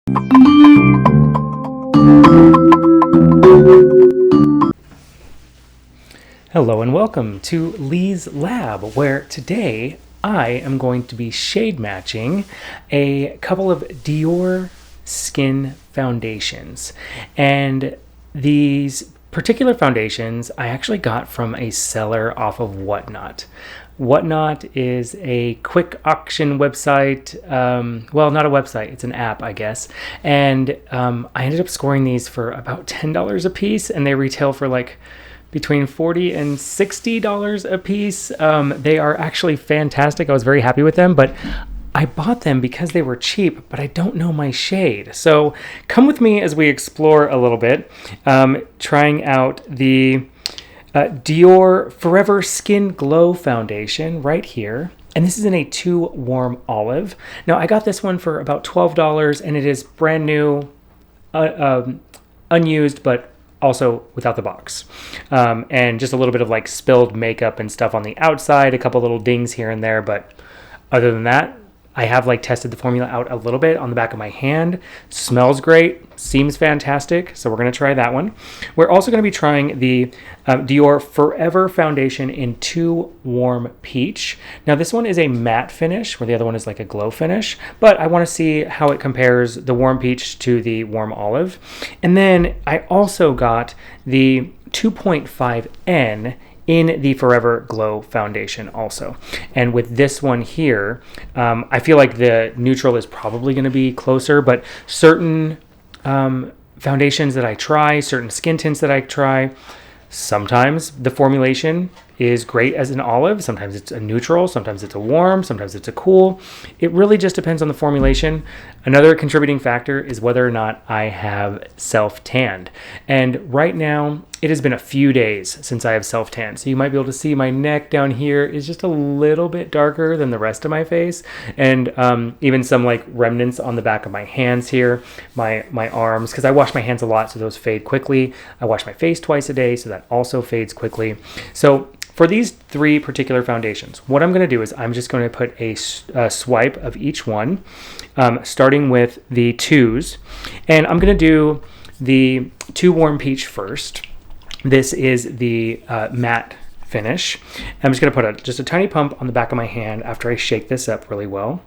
Hello and welcome to Lee's Lab, where today I am going to be shade matching a couple of Dior skin foundations. And these particular foundations I actually got from a seller off of Whatnot. Whatnot is a quick auction website. Well, not a website, it's an app, I guess. And I ended up scoring these for about $10 a piece, and they retail for like between $40 and $60 a piece. They are actually fantastic. I was very happy with them, but I bought them because they were cheap, but I don't know my shade. So come with me as we explore a little bit, trying out the Dior Forever Skin Glow Foundation right here. And this is in a 2 warm olive. Now I got this one for about $12, and it is brand new, unused, but also without the box. And just a little bit of like spilled makeup and stuff on the outside, a couple little dings here and there, but other than that, I have like tested the formula out a little bit on the back of my hand. Smells great, seems fantastic, so we're gonna try that one. We're also gonna be trying the Dior Forever Foundation in 2 Warm Peach. Now this one is a matte finish, where the other one is like a glow finish, but I wanna see how it compares the Warm Peach to the Warm Olive. And then I also got the 2.5N in the Forever Glow Foundation also. And with this one here, I feel like the neutral is probably going to be closer, but certain foundations that I try, certain skin tints that I try, sometimes the formulation is great as an olive, sometimes it's a neutral, sometimes it's a warm, sometimes it's a cool. It really just depends on the formulation. Another contributing factor is whether or not I have self-tanned. And right now, it has been a few days since I have self-tanned. So you might be able to see my neck down here is just a little bit darker than the rest of my face. And even some like remnants on the back of my hands here, my arms, because I wash my hands a lot, so those fade quickly. I wash my face twice a day, so that also fades quickly. So for these 3 particular foundations, what I'm going to do is I'm just going to put a swipe of each one, starting with the 2s. And I'm going to do the 2 Warm Peach first. This is the matte finish. I'm just going to put just a tiny pump on the back of my hand after I shake this up really well.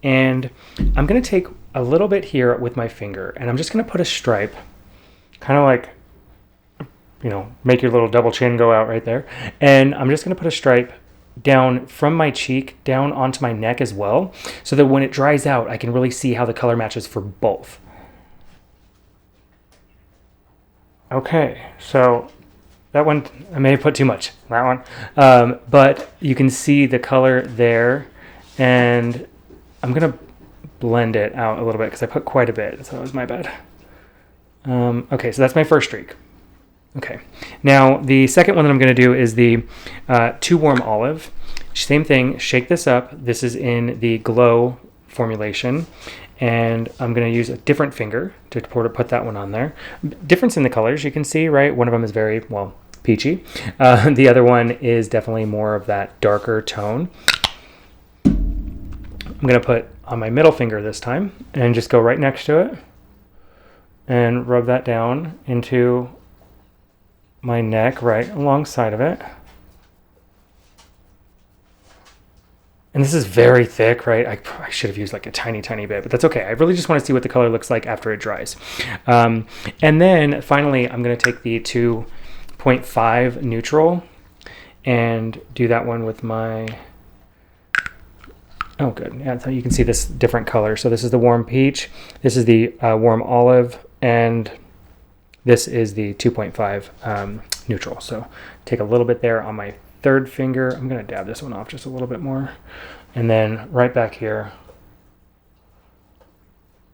And I'm going to take a little bit here with my finger, and I'm just going to put a stripe, kind of like, you know, make your little double chin go out right there. And I'm just going to put a stripe down from my cheek down onto my neck as well, so that when it dries out, I can really see how the color matches for both. Okay, so that one, I may have put too much, that one. But you can see the color there, and I'm going to blend it out a little bit because I put quite a bit, so that was my bad. Okay, so that's my first streak. Okay, now the second one that I'm going to do is the 2 Warm Olive. Same thing, shake this up. This is in the Glow formulation, and I'm going to use a different finger to put that one on there. Difference in the colors, you can see, right? One of them is very, well, peachy. The other one is definitely more of that darker tone. I'm going to put on my middle finger this time and just go right next to it and rub that down into my neck right alongside of it. And this is very thick, right? I should have used like a tiny bit, but that's okay. I really just want to see what the color looks like after it dries. And then finally, I'm going to take the 2.5 neutral and do that one with my, oh good, yeah, so you can see this different color. So this is the Warm Peach, this is the Warm Olive, and this is the 2.5 neutral. So take a little bit there on my 3rd finger. I'm going to dab this one off just a little bit more. And then right back here.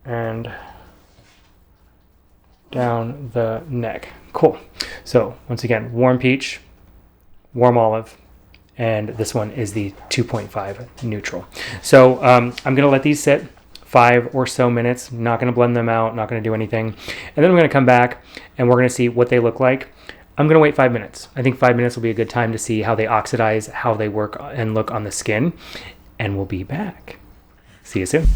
And down the neck. Cool. So once again, Warm Peach, Warm Olive, and this one is the 2.5 neutral. So I'm going to let these sit 5 or so minutes. Not going to blend them out, not going to do anything. And then I'm going to come back and we're going to see what they look like. I'm going to wait 5 minutes. I think 5 minutes will be a good time to see how they oxidize, how they work and look on the skin. And we'll be back. See you soon.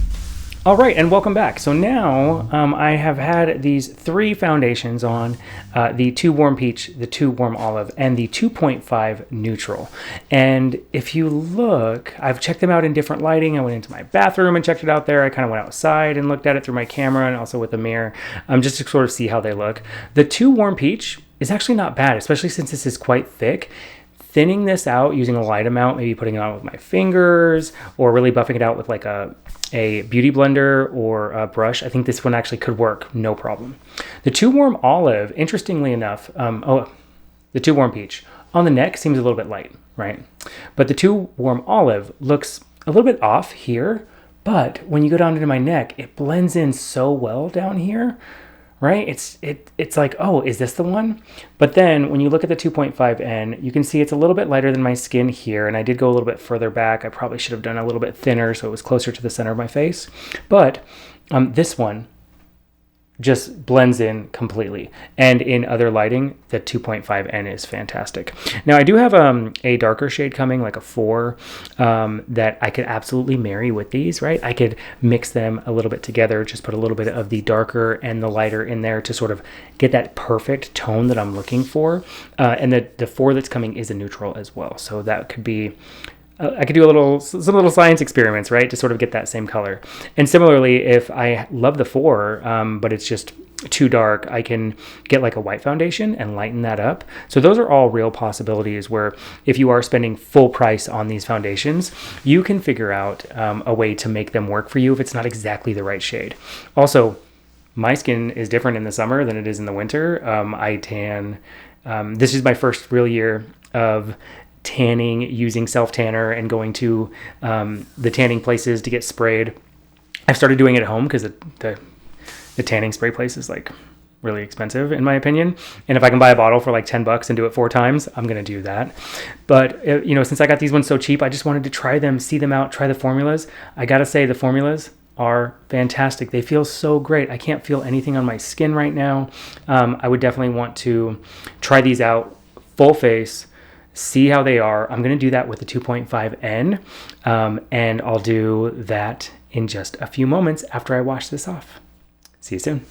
All right, and welcome back. So now I have had these 3 foundations on, the 2 Warm Peach, the 2 Warm Olive, and the 2.5 Neutral. And if you look, I've checked them out in different lighting. I went into my bathroom and checked it out there. I kind of went outside and looked at it through my camera and also with a mirror, just to sort of see how they look. The 2 Warm Peach is actually not bad, especially since this is quite thick. Thinning this out using a light amount, maybe putting it on with my fingers or really buffing it out with like a beauty blender or a brush, I think this one actually could work, no problem. The 2 Warm Olive, interestingly enough, the 2 Warm Peach, on the neck seems a little bit light, right? But the 2 Warm Olive looks a little bit off here, but when you go down into my neck, it blends in so well down here, right? It's like, oh, is this the one? But then when you look at the 2.5N, you can see it's a little bit lighter than my skin here, and I did go a little bit further back. I probably should have done a little bit thinner so it was closer to the center of my face. But this one just blends in completely. And in other lighting, the 2.5N is fantastic. Now I do have a darker shade coming, like a 4, that I could absolutely marry with these, right? I could mix them a little bit together, just put a little bit of the darker and the lighter in there to sort of get that perfect tone that I'm looking for. And the 4 that's coming is a neutral as well. So that could be I could do some little science experiments, right, to sort of get that same color. And similarly, if I love the 4, but it's just too dark, I can get like a white foundation and lighten that up. So those are all real possibilities where if you are spending full price on these foundations, you can figure out a way to make them work for you if it's not exactly the right shade. Also, my skin is different in the summer than it is in the winter. I tan. This is my first real year of tanning using self-tanner and going to the tanning places to get sprayed. I've started doing it at home because the tanning spray place is like really expensive in my opinion. And if I can buy a bottle for like $10 and do it 4 times, I'm going to do that. But since I got these ones so cheap, I just wanted to try them, see them out, try the formulas. I got to say the formulas are fantastic. They feel so great. I can't feel anything on my skin right now. I would definitely want to try these out full face, see how they are. I'm going to do that with the 2.5N, and I'll do that in just a few moments after I wash this off. See you soon.